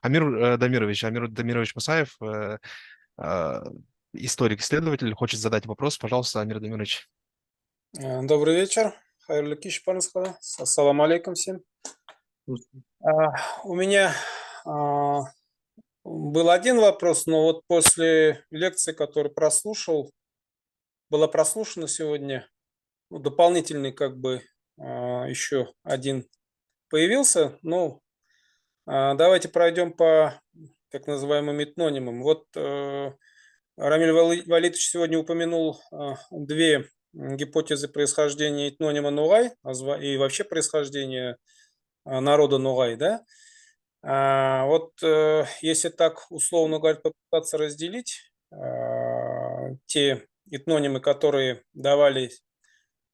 Амир Дамирович Мусаев, э, историк-исследователь, хочет задать вопрос. Пожалуйста, Амир Дамирович. Добрый вечер. Хайрлы киш, ассаламу алейкум всем. У меня а, был один вопрос, но вот после лекции, которую прослушал, была прослушана сегодня, ну, дополнительный как бы еще один появился. Ну, давайте пройдем по так называемым этнонимам. Вот Рамиль Валитович сегодня упомянул две гипотезы происхождения этнонима Нугай и вообще происхождения народа Нугай, да? Вот если так, условно говоря, попытаться разделить те этнонимы, которые давали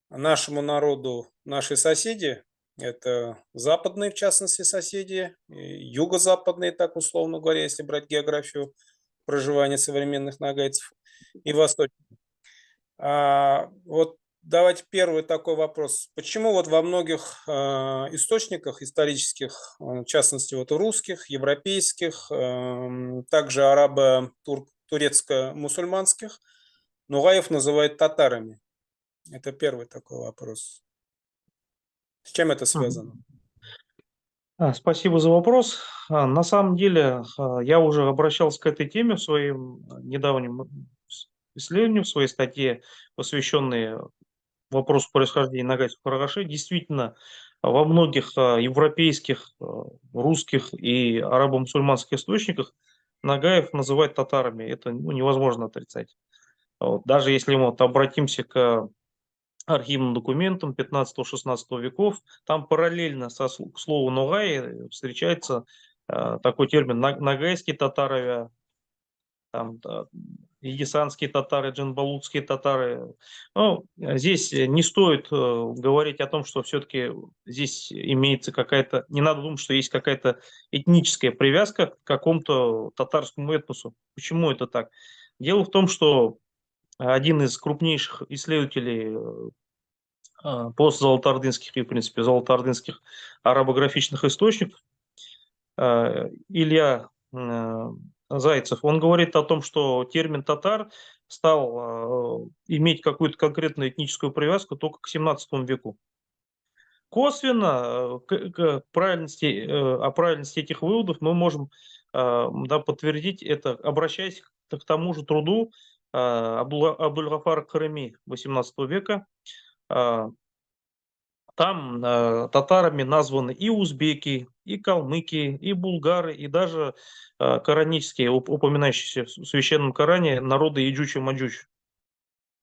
нашему народу наши соседи, это западные, в частности, соседи, и юго-западные, так условно говоря, если брать географию проживания современных нагайцев, и восточные. Вот давайте первый такой вопрос. Почему вот во многих источниках исторических, в частности вот русских, европейских, также арабо-турецко-мусульманских, нугаев называют татарами? Это первый такой вопрос. С чем это связано? Мгм. Спасибо за вопрос. На самом деле, я уже обращался к этой теме в своем недавнем исследовании, в своей статье, посвященной вопросу происхождения нагайцев карагашей. Действительно, во многих европейских, русских и арабо-мусульманских источниках нагаев называют татарами. Это невозможно отрицать. Вот. Даже если мы вот обратимся к архивным документам 15-16 веков, там параллельно к слову «ногай» встречается такой термин «нагайские татары», там, да, егесанские татары, джанбалутские татары. Ну, здесь не стоит говорить о том, что все-таки здесь имеется какая-то, не надо думать, что есть какая-то этническая привязка к какому-то татарскому этносу. Почему это так? Дело в том, что один из крупнейших исследователей постзолотоордынских и, в принципе, золотоордынских арабографичных источников, Илья Зайцев, он говорит о том, что термин татар стал иметь какую-то конкретную этническую привязку только к 17 веку. Косвенно к правильности, о правильности этих выводов мы можем да, подтвердить это, обращаясь к тому же труду Абуль-Гафара Кареми 18 века. Там татарами названы и узбеки, и калмыки, и булгары, и даже коранические, упоминающиеся в Священном Коране, народы Яджуч и Маджуч.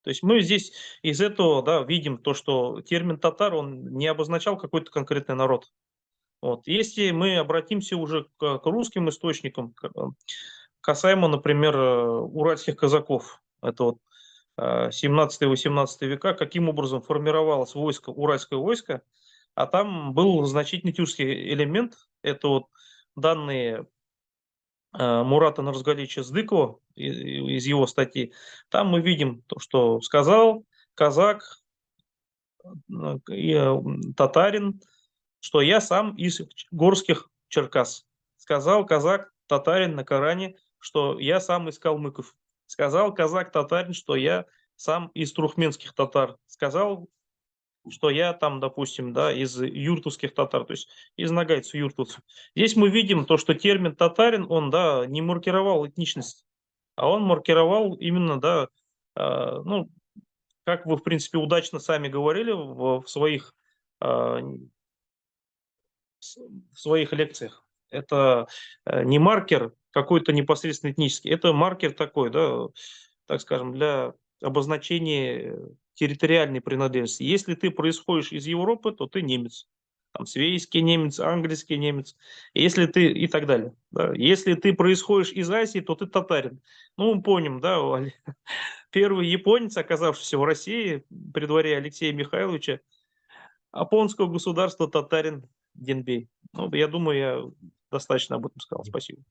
То есть мы здесь из этого, да, видим то, что термин татар, он не обозначал какой-то конкретный народ. Вот. Если мы обратимся уже к русским источникам, касаемо, например, уральских казаков, это вот 17-18 века, каким образом формировалось войско, уральское войско, а там был значительный тюркский элемент, это вот данные Мурата Нарзгалича Сдыкова из его статьи. Там мы видим то, что сказал казак, татарин, что я сам из горских Черкас. Сказал казак, татарин на Коране, что я сам из калмыков. Сказал казак, татарин, что я сам из трухменских татар. Сказал, что я там, допустим, да, из юртовских татар, то есть из нагайцев, юртовцев. Здесь мы видим то, что термин татарин, он, да, не маркировал этничность, а он маркировал именно, да, ну, как вы, в принципе, удачно сами говорили э, в своих лекциях. Это не маркер какой-то непосредственно этнический, это маркер такой, да, так скажем, для обозначения территориальной принадлежности. Если ты происходишь из Европы, то ты немец. Там свейский немец, английский немец, если ты и так далее. Да. Если ты происходишь из Азии, то ты татарин. Ну, мы помним, да, первый японец, оказавшийся в России при дворе Алексея Михайловича, Апонского государства татарин Денбей. Ну, я думаю, я достаточно об этом сказал. Спасибо.